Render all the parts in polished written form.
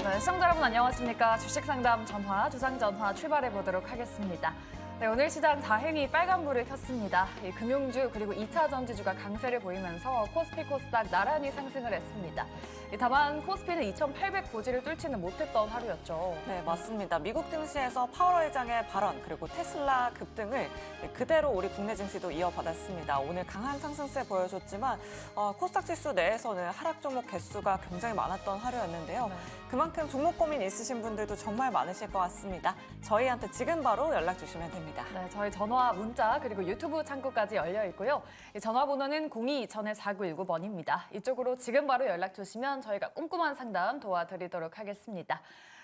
네, 시청자 여러분 안녕하십니까. 주식상담 전화, 주상전화 출발해 보도록 하겠습니다. 네, 오늘 시장 다행히 빨간불을 켰습니다. 금융주 그리고 2차 전지주가 강세를 보이면서 코스피 코스닥 나란히 상승을 했습니다. 다만 코스피는 2,800 고지를 뚫지는 못했던 하루였죠. 네, 맞습니다. 미국 증시에서 파월 의장의 발언 그리고 테슬라 급등을 그대로 우리 국내 증시도 이어받았습니다. 오늘 강한 상승세 보여줬지만 코스닥 지수 내에서는 하락 종목 개수가 굉장히 많았던 하루였는데요. 네. 그만큼 종목 고민 있으신 분들도 정말 많으실 것 같습니다. 저희한테 지금 바로 연락 주시면 됩니다. 네, 저희 전화, 문자 그리고 유튜브 창구까지 열려 있고요. 이 전화번호는 02-2000-4919번입니다. 이쪽으로 지금 바로 연락 주시면 저희가 꼼꼼한 상담 도와드리도록 하겠습니다.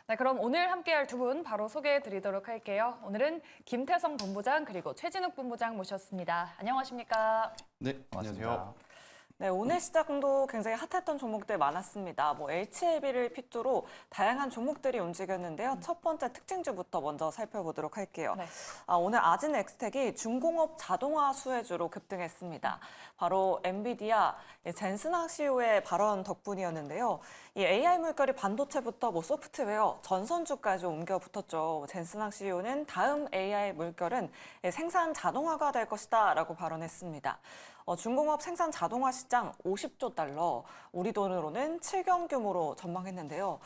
네, 그럼 오늘 함께할 두 분 바로 소개해드리도록 할게요. 오늘은 김태성 본부장 그리고 최진욱 본부장 모셨습니다. 안녕하십니까? 네, 안녕하세요. 네, 오늘 시장도 굉장히 핫했던 종목들 많았습니다. HLB를 필두로 다양한 종목들이 움직였는데요. 첫 번째 특징주부터 먼저 살펴보도록 할게요. 네. 오늘 아진엑스텍이 중공업 자동화 수혜주로 급등했습니다. 바로 엔비디아, 젠슨 CEO의 발언 덕분이었는데요. 이 AI 물결이 반도체부터 소프트웨어, 전선주까지 옮겨 붙었죠. 젠슨 CEO는 다음 AI 물결은 생산 자동화가 될 것이다 라고 발언했습니다. 중공업 생산 자동화 시장 50조 달러, 우리 돈으로는 7경 규모로 전망했는데요.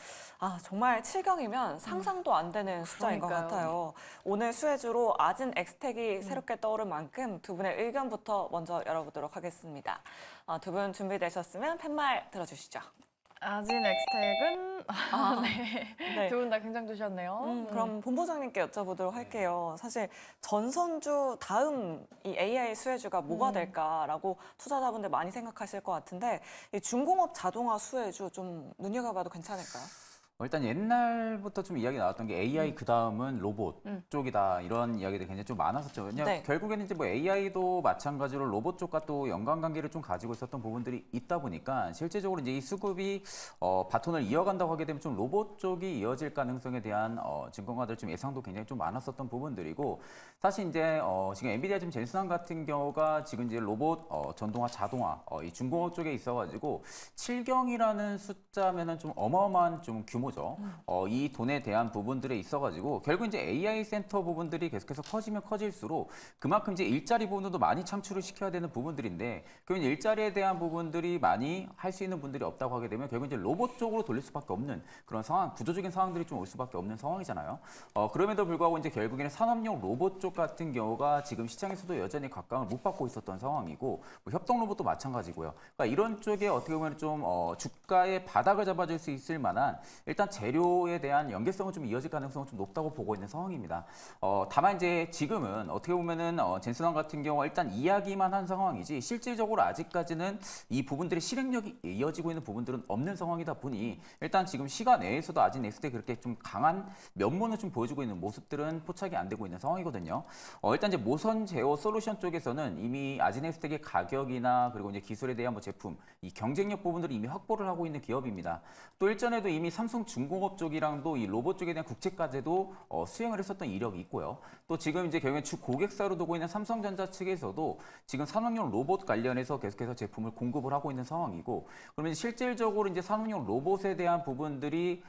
정말 7경이면 상상도 안 되는 숫자인 것 같아요. 오늘 수혜주로 아진엑스텍이 새롭게 떠오른 만큼 두 분의 의견부터 먼저 열어보도록 하겠습니다. 두 분 준비되셨으면 팻말 들어주시죠. 아진엑스텍은 네. 두 분 다 굉장히 주셨네요. 그럼 본부장님께 여쭤보도록 할게요. 사실 전선주 다음 이 AI 수혜주가 뭐가 될까라고 투자자분들 많이 생각하실 것 같은데 이 중공업 자동화 수혜주 좀 눈여겨봐도 괜찮을까요? 일단 옛날부터 좀 이야기 나왔던 게 AI 그 다음은 로봇 쪽이다 이런 이야기들이 굉장히 좀 많았었죠. 그냥 네. 결국에는 이제 AI도 마찬가지로 로봇 쪽과 또 연관관계를 좀 가지고 있었던 부분들이 있다 보니까 실제적으로 이제 이 수급이 바톤을 이어간다고 하게 되면 좀 로봇 쪽이 이어질 가능성에 대한 증권가들 좀 예상도 굉장히 좀 많았었던 부분들이고 사실 이제 지금 엔비디아 지금 젠슨 같은 경우가 지금 이제 로봇 전동화 자동화 이 중공업 쪽에 있어가지고 7경이라는 숫자면은 좀 어마어마한 좀 규모죠. 이 돈에 대한 부분들에 있어가지고 결국 이제 AI 센터 부분들이 계속해서 커지면 커질수록 그만큼 이제 일자리 부분도 많이 창출을 시켜야 되는 부분들인데 그러면 일자리에 대한 부분들이 많이 할 수 있는 분들이 없다고 하게 되면 결국 이제 로봇 쪽으로 돌릴 수밖에 없는 그런 상황, 구조적인 상황들이 좀 올 수밖에 없는 상황이잖아요. 그럼에도 불구하고 이제 결국에는 산업용 로봇 쪽 같은 경우가 지금 시장에서도 여전히 각광을 못 받고 있었던 상황이고 협동 로봇도 마찬가지고요. 그러니까 이런 쪽에 어떻게 보면 좀 주가의 바닥을 잡아줄 수 있을 만한 일단 재료에 대한 연계성은 좀 이어질 가능성은 좀 높다고 보고 있는 상황입니다. 다만 이제 지금은 어떻게 보면은 젠슨왕 같은 경우가 일단 이야기만 한 상황이지 실질적으로 아직까지는 이 부분들의 실행력이 이어지고 있는 부분들은 없는 상황이다 보니 일단 지금 시간 내에서도 아직 넥스트에 그렇게 좀 강한 면모는 좀 보여주고 있는 모습들은 포착이 안 되고 있는 상황이거든요. 일단 이제 모선 제어 솔루션 쪽에서는 이미 아진엑스텍의 가격이나 그리고 이제 기술에 대한 제품, 이 경쟁력 부분들을 이미 확보를 하고 있는 기업입니다. 또 일전에도 이미 삼성 중공업 쪽이랑도 이 로봇 쪽에 대한 국제과제도 수행을 했었던 이력이 있고요. 또 지금 이제 결국엔 주 고객사로 두고 있는 삼성전자 측에서도 지금 산업용 로봇 관련해서 계속해서 제품을 공급을 하고 있는 상황이고, 그러면 실질적으로 이제 산업용 로봇에 대한 부분들이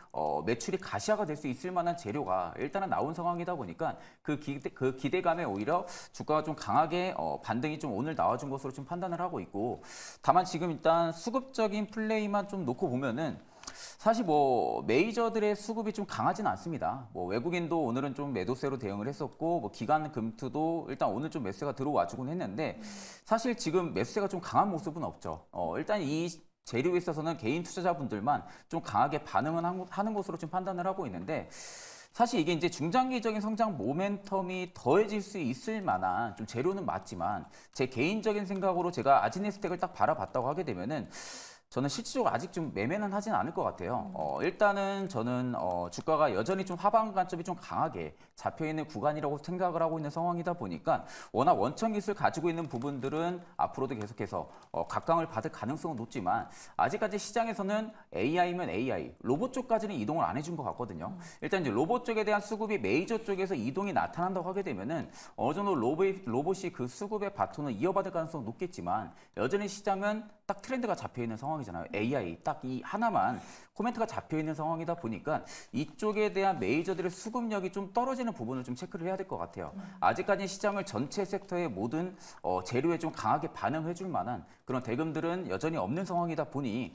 매출이 가시화가 될 수 있을 만한 재료가 일단은 나온 상황이다 보니까 그 기대감에 오히려 주가가 좀 강하게 반등이 좀 오늘 나와준 것으로 좀 판단을 하고 있고, 다만 지금 일단 수급적인 플레이만 좀 놓고 보면은 사실 메이저들의 수급이 좀 강하지는 않습니다. 외국인도 오늘은 좀 매도세로 대응을 했었고 기관 금투도 일단 오늘 좀 매수세가 들어와 주곤 했는데 사실 지금 매수세가 좀 강한 모습은 없죠. 일단 이 재료에 있어서는 개인 투자자분들만 좀 강하게 반응은 하는 것으로 좀 판단을 하고 있는데 사실 이게 이제 중장기적인 성장 모멘텀이 더해질 수 있을 만한 좀 재료는 맞지만 제 개인적인 생각으로 제가 아진엑스텍을 딱 바라봤다고 하게 되면은 저는 실질적으로 아직 좀 매매는 하진 않을 것 같아요. 일단은 저는 주가가 여전히 좀 하방 관점이 좀 강하게 잡혀있는 구간이라고 생각을 하고 있는 상황이다 보니까 워낙 원천 기술 가지고 있는 부분들은 앞으로도 계속해서 각광을 받을 가능성은 높지만 아직까지 시장에서는 AI면 AI, 로봇 쪽까지는 이동을 안 해준 것 같거든요. 일단 이제 로봇 쪽에 대한 수급이 메이저 쪽에서 이동이 나타난다고 하게 되면은 어느 정도 로봇이 그 수급의 바톤을 이어받을 가능성은 높겠지만 여전히 시장은 딱 트렌드가 잡혀 있는 상황. 상황이잖아요. AI 딱 이 하나만 코멘트가 잡혀 있는 상황이다 보니까 이쪽에 대한 메이저들의 수급력이 좀 떨어지는 부분을 좀 체크를 해야 될 것 같아요. 아직까지 시장을 전체 섹터의 모든 재료에 좀 강하게 반응해 줄 만한 그런 대금들은 여전히 없는 상황이다 보니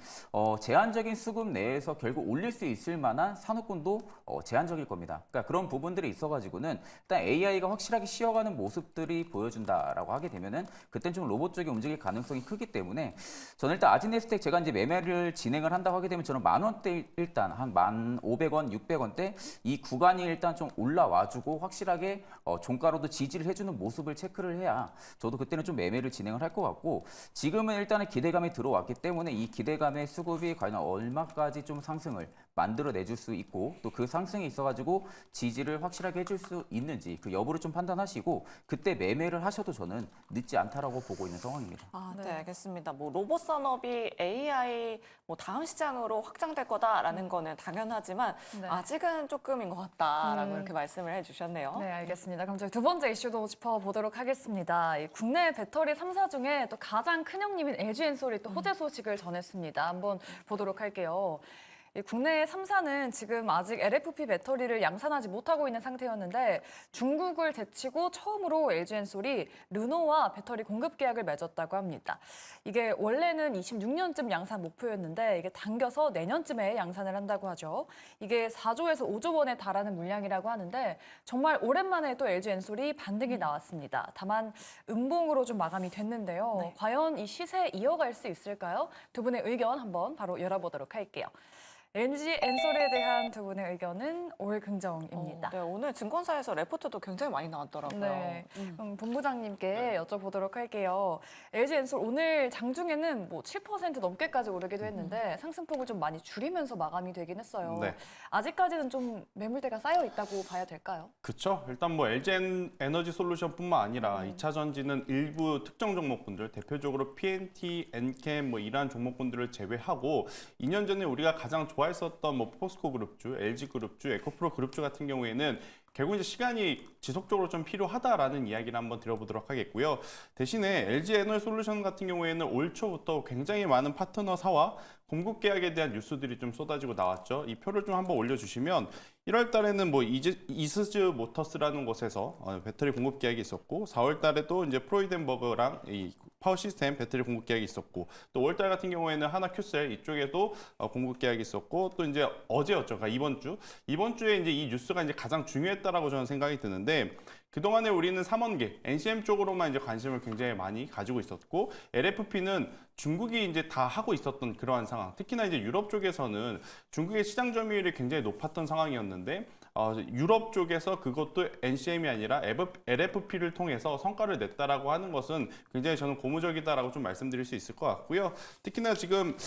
제한적인 수급 내에서 결국 올릴 수 있을 만한 산업군도 제한적일 겁니다. 그러니까 그런 부분들이 있어가지고는 일단 AI가 확실하게 쉬어가는 모습들이 보여준다라고 하게 되면은 그땐 좀 로봇 쪽이 움직일 가능성이 크기 때문에 저는 일단 아진네스텍 제가 이제 매매를 진행을 한다고 하게 되면 저는 10,000원대 일단 한 1,500원, 600원대 이 구간이 일단 좀 올라와주고 확실하게 종가로도 지지를 해주는 모습을 체크를 해야 저도 그때는 좀 매매를 진행을 할 것 같고 지금은 일단은 기대감이 들어왔기 때문에 이 기대감의 수급이 과연 얼마까지 좀 상승을 만들어내줄 수 있고 또 그 상승에 있어가지고 지지를 확실하게 해줄 수 있는지 그 여부를 좀 판단하시고 그때 매매를 하셔도 저는 늦지 않다라고 보고 있는 상황입니다. 네, 알겠습니다. 뭐 로봇 산업이 AI 뭐 다음 시장으로 확장될 거다라는 거는 당연하지만 네. 아직은 조금인 것 같다라고 이렇게 말씀을 해주셨네요. 네, 알겠습니다. 그럼 저희 두 번째 이슈도 짚어보도록 하겠습니다. 이 국내 배터리 3사 중에 또 가장 큰 형님인 LG엔솔이 또 호재 소식을 전했습니다. 한번 보도록 할게요. 이 국내 3사는 지금 아직 LFP 배터리를 양산하지 못하고 있는 상태였는데 중국을 제치고 처음으로 LG엔솔이 르노와 배터리 공급 계약을 맺었다고 합니다. 이게 원래는 26년쯤 양산 목표였는데 이게 당겨서 내년쯤에 양산을 한다고 하죠. 이게 4조에서 5조 원에 달하는 물량이라고 하는데 정말 오랜만에 또 LG엔솔이 반등이 나왔습니다. 다만 음봉으로 좀 마감이 됐는데요. 네. 과연 이 시세 이어갈 수 있을까요? 두 분의 의견 한번 바로 열어보도록 할게요. LG엔솔에 대한 두 분의 의견은 올 긍정입니다. 네, 오늘 증권사에서 레포트도 굉장히 많이 나왔더라고요. 네, 그럼 본부장님께 여쭤보도록 할게요. LG엔솔 오늘 장중에는 뭐 7% 넘게까지 오르기도 했는데 상승폭을 좀 많이 줄이면서 마감이 되긴 했어요. 네. 아직까지는 좀 매물대가 쌓여 있다고 봐야 될까요? 그렇죠. 일단 뭐 LG 에너지 솔루션뿐만 아니라 2차 전지는 일부 특정 종목군들, 대표적으로 PNT, 엔캠 뭐 이러한 종목군들을 제외하고 2년 전에 우리가 가장 좋아했었던 뭐 포스코 그룹주, LG 그룹주, 에코프로 그룹주 같은 경우에는 결국 이제 시간이 지속적으로 좀 필요하다라는 이야기를 한번 드려보도록 하겠고요. 대신에 LG 에너지 솔루션 같은 경우에는 올 초부터 굉장히 많은 파트너사와 공급 계약에 대한 뉴스들이 좀 쏟아지고 나왔죠. 이 표를 좀 한번 올려주시면 1월 달에는 뭐 이스즈 모터스라는 곳에서 배터리 공급 계약이 있었고 4월 달에도 이제 프로이덴버그랑 이 파워 시스템 배터리 공급 계약이 있었고 또 5월 달 같은 경우에는 하나큐셀 이쪽에도 공급 계약이 있었고 또 이제 어제였죠. 그러니까 이번 주에 이제 이 뉴스가 이제 가장 중요했다라고 저는 생각이 드는데 그동안에 우리는 3원계, NCM 쪽으로만 이제 관심을 굉장히 많이 가지고 있었고 LFP는 중국이 이제 다 하고 있었던 그러한 상황. 특히나 이제 유럽 쪽에서는 중국의 시장 점유율이 굉장히 높았던 상황이었는데 유럽 쪽에서 그것도 NCM이 아니라 LFP를 통해서 성과를 냈다라고 하는 것은 굉장히 저는 고무적이다라고 좀 말씀드릴 수 있을 것 같고요. 특히나 지금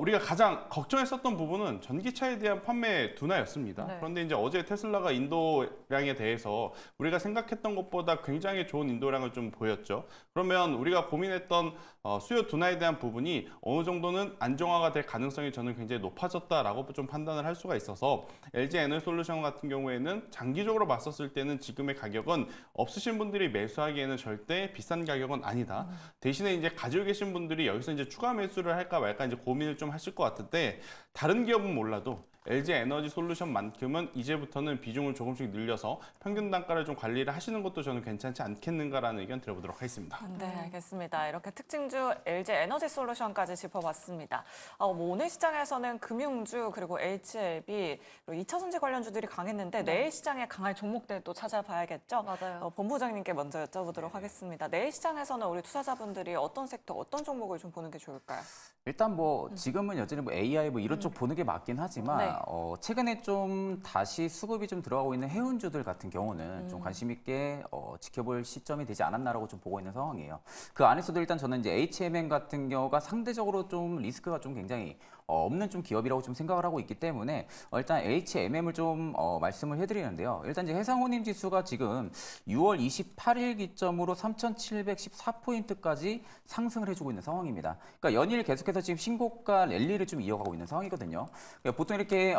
우리가 가장 걱정했었던 부분은 전기차에 대한 판매 둔화였습니다. 네. 그런데 이제 어제 테슬라가 인도량에 대해서 우리가 생각했던 것보다 굉장히 좋은 인도량을 좀 보였죠. 그러면 우리가 고민했던 수요 둔화에 대한 부분이 어느 정도는 안정화가 될 가능성이 저는 굉장히 높아졌다라고 좀 판단을 할 수가 있어서 LG 에너지솔루션 같은 경우에는 장기적으로 봤었을 때는 지금의 가격은 없으신 분들이 매수하기에는 절대 비싼 가격은 아니다. 대신에 이제 가지고 계신 분들이 여기서 이제 추가 매수를 할까 말까 이제 고민을 좀 하실 것 같은데 다른 기업은 몰라도 LG 에너지 솔루션만큼은 이제부터는 비중을 조금씩 늘려서 평균 단가를 좀 관리를 하시는 것도 저는 괜찮지 않겠는가라는 의견 드려보도록 하겠습니다. 네, 알겠습니다. 이렇게 특징주 LG 에너지 솔루션까지 짚어봤습니다. 뭐 오늘 시장에서는 금융주 그리고 HLB 그리고 2차 전지 관련주들이 강했는데 내일 시장에 강할 종목들도 찾아봐야겠죠. 맞아요. 본부장님께 먼저 여쭤보도록 하겠습니다. 내일 시장에서는 우리 투자자분들이 어떤 섹터, 어떤 종목을 좀 보는 게 좋을까요? 일단 뭐 지금은 여전히 뭐 AI 뭐 이런 쪽 보는 게 맞긴 하지만 네. 최근에 좀 다시 수급이 좀 들어가고 있는 해운주들 같은 경우는 좀 관심 있게 지켜볼 시점이 되지 않았나라고 좀 보고 있는 상황이에요. 그 안에서도 일단 저는 이제 HMM 같은 경우가 상대적으로 좀 리스크가 좀 굉장히 없는 좀 기업이라고 좀 생각을 하고 있기 때문에 일단 HMM을 좀 말씀을 해드리는데요. 일단 이제 해상운임 지수가 지금 6월 28일 기점으로 3,714포인트까지 상승을 해주고 있는 상황입니다. 그러니까 연일 계속해서 지금 신고가 랠리를 좀 이어가고 있는 상황이거든요. 그러니까 보통 이렇게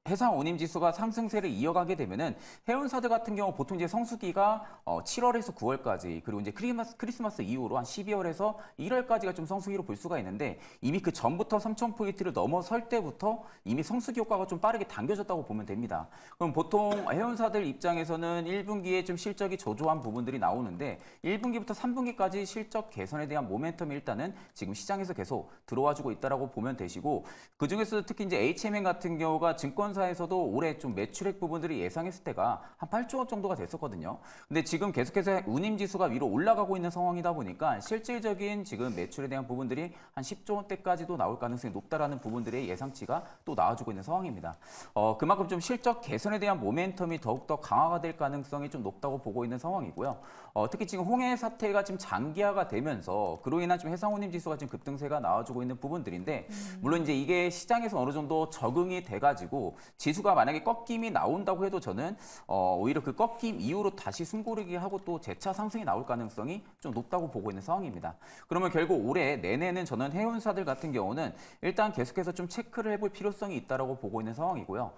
해상 운임 지수가 상승세를 이어가게 되면은 해운사들 같은 경우 보통 이제 성수기가 7월에서 9월까지 그리고 이제 크리스마스 이후로 한 12월에서 1월까지가 좀 성수기로 볼 수가 있는데 이미 그 전부터 3,000포인트를 넘어설 때부터 이미 성수기 효과가 좀 빠르게 당겨졌다고 보면 됩니다. 그럼 보통 해운사들 입장에서는 1분기에 좀 실적이 저조한 부분들이 나오는데 1분기부터 3분기까지 실적 개선에 대한 모멘텀이 일단은 지금 시장에서 계속 들어와주고 있다라고 보면 되시고 그중에서도 특히 이제 HMM 같은 경우가 증권사에서도 올해 좀 매출액 부분들이 예상했을 때가 한 8조 원 정도가 됐었거든요. 근데 지금 계속해서 운임 지수가 위로 올라가고 있는 상황이다 보니까 실질적인 지금 매출에 대한 부분들이 한 10조 원대까지도 나올 가능성이 높다라는 부분들의 예상치가 또 나와주고 있는 상황입니다. 그만큼 좀 실적 개선에 대한 모멘텀이 더욱더 강화가 될 가능성이 좀 높다고 보고 있는 상황이고요. 특히 지금 홍해 사태가 지금 장기화가 되면서 그로 인한 좀 해상 운임 지수가 지금 급등세가 나와주고 있는 부분들인데 물론 이제 이게 시장에서 어느 정도 적응이 돼가지고 지수가 만약에 꺾임이 나온다고 해도 저는 오히려 그 꺾임 이후로 다시 숨고르기 하고 또 재차 상승이 나올 가능성이 좀 높다고 보고 있는 상황입니다. 그러면 결국 올해 내내는 저는 해운사들 같은 경우는 일단 계속해서 좀 체크를 해볼 필요성이 있다라고 보고 있는 상황이고요.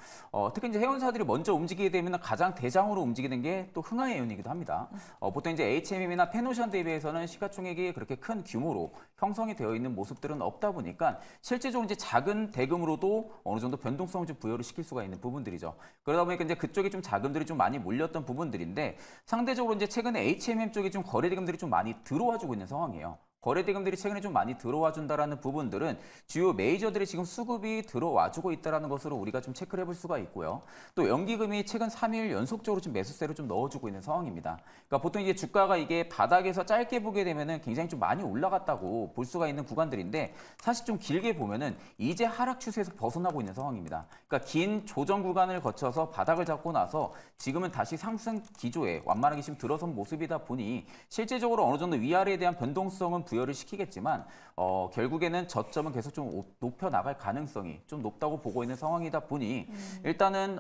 특히 이제 해운사들이 먼저 움직이게 되면 가장 대장으로 움직이는 게 또 흥하해운이기도 합니다. 보통 이제 HMM이나 페노션 대비해서는 시가총액이 그렇게 큰 규모로 형성이 되어 있는 모습들은 없다 보니까 실제적으로 이제 작은 대금으로도 어느 정도 변동성을 좀 부여를 시킬 수가 있는 부분들이죠. 그러다 보니까 이제 그쪽에 좀 자금들이 좀 많이 몰렸던 부분들인데 상대적으로 이제 최근에 HMM 쪽에 좀 거래 대금들이 좀 많이 들어와주고 있는 상황이에요. 거래 대금들이 최근에 좀 많이 들어와 준다라는 부분들은 주요 메이저들이 지금 수급이 들어와주고 있다라는 것으로 우리가 좀 체크를 해볼 수가 있고요. 또 연기금이 최근 3일 연속적으로 좀 매수세를 좀 넣어주고 있는 상황입니다. 그러니까 보통 이제 주가가 이게 바닥에서 짧게 보게 되면은 굉장히 좀 많이 올라갔다고 볼 수가 있는 구간들인데 사실 좀 길게 보면은 이제 하락 추세에서 벗어나고 있는 상황입니다. 그러니까 긴 조정 구간을 거쳐서 바닥을 잡고 나서 지금은 다시 상승 기조에 완만하게 지금 들어선 모습이다 보니 실제적으로 어느 정도 위아래에 대한 변동성은 부여를 시키겠지만 결국에는 저점은 계속 좀 높여 나갈 가능성이 좀 높다고 보고 있는 상황이다 보니 일단은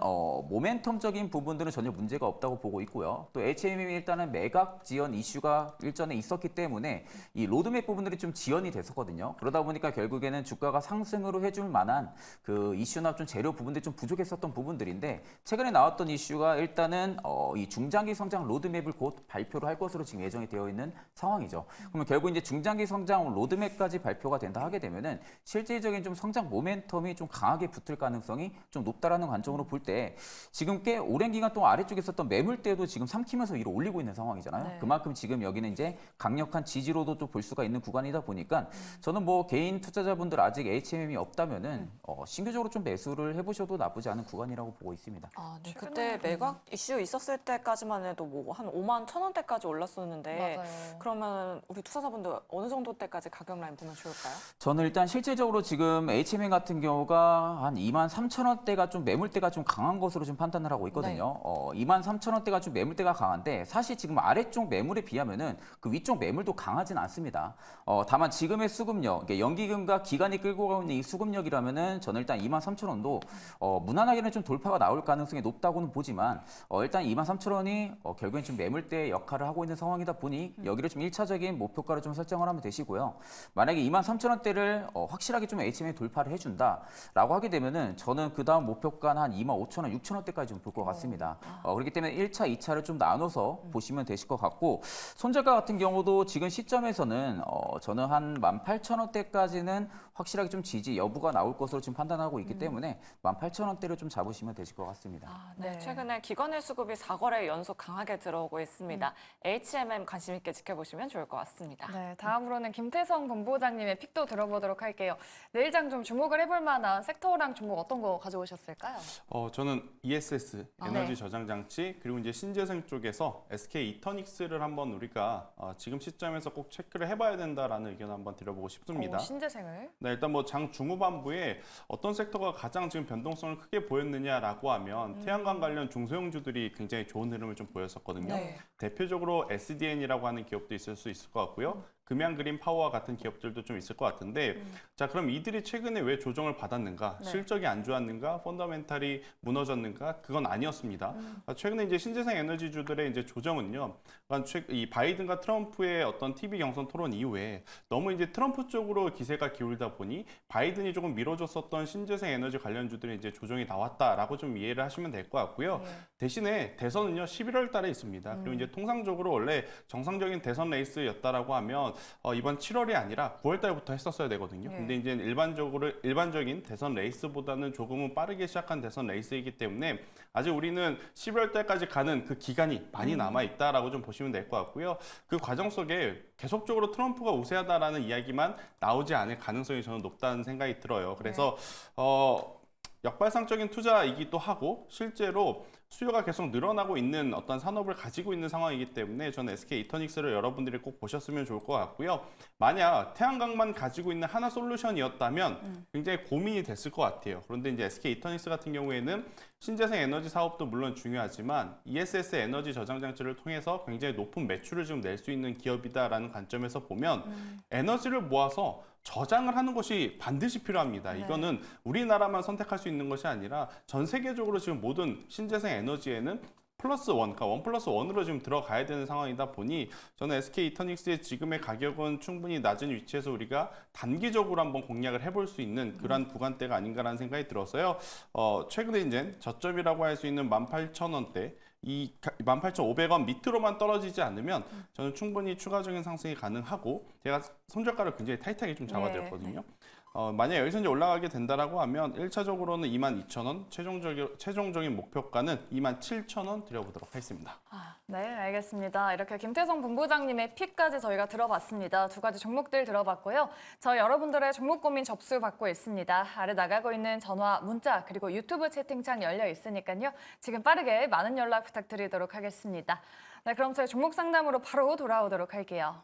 모멘텀적인 부분들은 전혀 문제가 없다고 보고 있고요. 또 HMM이 일단은 매각 지연 이슈가 일전에 있었기 때문에 이 로드맵 부분들이 좀 지연이 됐었거든요. 그러다 보니까 결국에는 주가가 상승으로 해줄 만한 그 이슈나 좀 재료 부분들이 좀 부족했었던 부분들인데 최근에 나왔던 이슈가 일단은 이 중장기 성장 로드맵을 곧 발표를 할 것으로 지금 예정이 되어 있는 상황이죠. 그러면 결국 이제 중장기 성장 로드맵까지 발표가 된다 하게 되면은 실질적인 좀 성장 모멘텀이 좀 강하게 붙을 가능성이 좀 높다라는 관점으로 볼 때 지금 꽤 오랜 기간 동안 아래쪽에 있었던 매물대도 지금 삼키면서 위로 올리고 있는 상황이잖아요. 네. 그만큼 지금 여기는 이제 강력한 지지로도 또 볼 수가 있는 구간이다 보니까 저는 뭐 개인 투자자분들 아직 HMM이 없다면은 신규적으로 좀 매수를 해보셔도 나쁘지 않은 구간이라고 보고 있습니다. 네. 최근에- 그때 매각 이슈 있었을 때까지만 해도 뭐 한 5만 1,000원대까지 올랐었는데 맞아요. 그러면 우리 투자자분들 어느 정도 때까지 가격 라인 보면 좋을까요? 저는 일단 실질적으로 지금 HMM 같은 경우가 한 23,000원대가 좀 매물대가 좀 강한 것으로 좀 판단을 하고 있거든요. 23,000원대가 좀 매물대가 강한데 사실 지금 아래쪽 매물에 비하면은 그 위쪽 매물도 강하진 않습니다. 다만 지금의 수급력, 그러니까 연기금과 기간이 끌고 가고 있는 이 수급력이라면은 저는 일단 23,000원도 무난하게는 좀 돌파가 나올 가능성이 높다고는 보지만 일단 23,000원이 결국엔 좀 매물대 역할을 하고 있는 상황이다 보니 여기를 좀 1차적인 목표가를 좀 설정을 하면 되시고요. 만약에 23,000원대를 확실하게 좀 HMM이 돌파를 해준다라고 하게 되면은 저는 그 다음 목표가는 한 25,000원, 6,000원대까지 좀 볼 것 같습니다. 그렇기 때문에 1차, 2차를 좀 나눠서 보시면 되실 것 같고 손절가 같은 경우도 지금 시점에서는 저는 한 18,000원대까지는 확실하게 좀 지지 여부가 나올 것으로 지금 판단하고 있기 때문에 18,000원대를 좀 잡으시면 되실 것 같습니다. 네. 네. 최근에 기관의 수급이 4거래 연속 강하게 들어오고 있습니다. HMM 관심 있게 지켜보시면 좋을 것 같습니다. 네, 다음으로는 김태성 본부장님의 픽도 들어보도록 할게요. 내일장 좀 주목을 해볼 만한 섹터랑 종목 어떤 거 가져오셨을까요? 저는 ESS 에너지 네. 저장 장치 그리고 이제 신재생 쪽에서 SK 이터닉스를 한번 우리가 지금 시점에서 꼭 체크를 해봐야 된다라는 의견 한번 드려보고 싶습니다. 신재생을. 네, 일단 뭐 장 중후반부에 어떤 섹터가 가장 지금 변동성을 크게 보였느냐라고 하면 태양광 관련 중소형주들이 굉장히 좋은 흐름을 좀 보였었거든요. 네. 대표적으로 SDN이라고 하는 기업도 있을 수 있을 것 같고요. 금양 그린 파워와 같은 기업들도 좀 있을 것 같은데 자, 그럼 이들이 최근에 왜 조정을 받았는가? 네. 실적이 안 좋았는가? 펀더멘탈이 무너졌는가? 그건 아니었습니다. 최근에 이제 신재생 에너지주들의 이제 조정은요. 이 바이든과 트럼프의 어떤 TV 경선 토론 이후에 너무 이제 트럼프 쪽으로 기세가 기울다 보니 바이든이 조금 밀어줬었던 신재생 에너지 관련주들이 이제 조정이 나왔다라고 좀 이해를 하시면 될 것 같고요. 대신에 대선은요 11월 달에 있습니다. 그리고 이제 통상적으로 원래 정상적인 대선 레이스였다라고 하면 이번 7월이 아니라 9월 달부터 했었어야 되거든요. 근데 이제 일반적인 대선 레이스보다는 조금은 빠르게 시작한 대선 레이스이기 때문에 아직 우리는 11월 달까지 가는 그 기간이 많이 남아 있다라고 좀 보시면 될 것 같고요. 그 과정 속에 계속적으로 트럼프가 우세하다라는 이야기만 나오지 않을 가능성이 저는 높다는 생각이 들어요. 그래서 역발상적인 투자이기도 하고 실제로 수요가 계속 늘어나고 있는 어떤 산업을 가지고 있는 상황이기 때문에 저는 SK 이터닉스를 여러분들이 꼭 보셨으면 좋을 것 같고요. 만약 태양광만 가지고 있는 하나 솔루션이었다면 굉장히 고민이 됐을 것 같아요. 그런데 이제 SK 이터닉스 같은 경우에는 신재생 에너지 사업도 물론 중요하지만 ESS 에너지 저장 장치를 통해서 굉장히 높은 매출을 지금 낼 수 있는 기업이다라는 관점에서 보면 에너지를 모아서 저장을 하는 것이 반드시 필요합니다. 이거는 우리나라만 선택할 수 있는 것이 아니라 전 세계적으로 지금 모든 신재생 에너지에는 플러스 원, 그러니까 원 플러스 원으로 지금 들어가야 되는 상황이다 보니 저는 SK 이터닉스의 지금의 가격은 충분히 낮은 위치에서 우리가 단기적으로 한번 공략을 해볼 수 있는 그러한 구간대가 아닌가라는 생각이 들어서요. 최근에 이제 저점이라고 할 수 있는 18,000원대 이 18,500원 밑으로만 떨어지지 않으면 저는 충분히 추가적인 상승이 가능하고 제가 손절가를 굉장히 타이트하게 좀 잡아드렸거든요. 만약 여기서 이제 올라가게 된다라고 하면 1차적으로는 22,000원, 최종적인 목표가는 27,000원 드려보도록 하겠습니다. 네, 알겠습니다. 이렇게 김태성 본부장님의 픽까지 저희가 들어봤습니다. 두 가지 종목들 들어봤고요. 저희 여러분들의 종목 고민 접수 받고 있습니다. 아래 나가고 있는 전화, 문자, 그리고 유튜브 채팅창 열려 있으니까요. 지금 빠르게 많은 연락 부탁드리도록 하겠습니다. 네, 그럼 저희 종목 상담으로 바로 돌아오도록 할게요.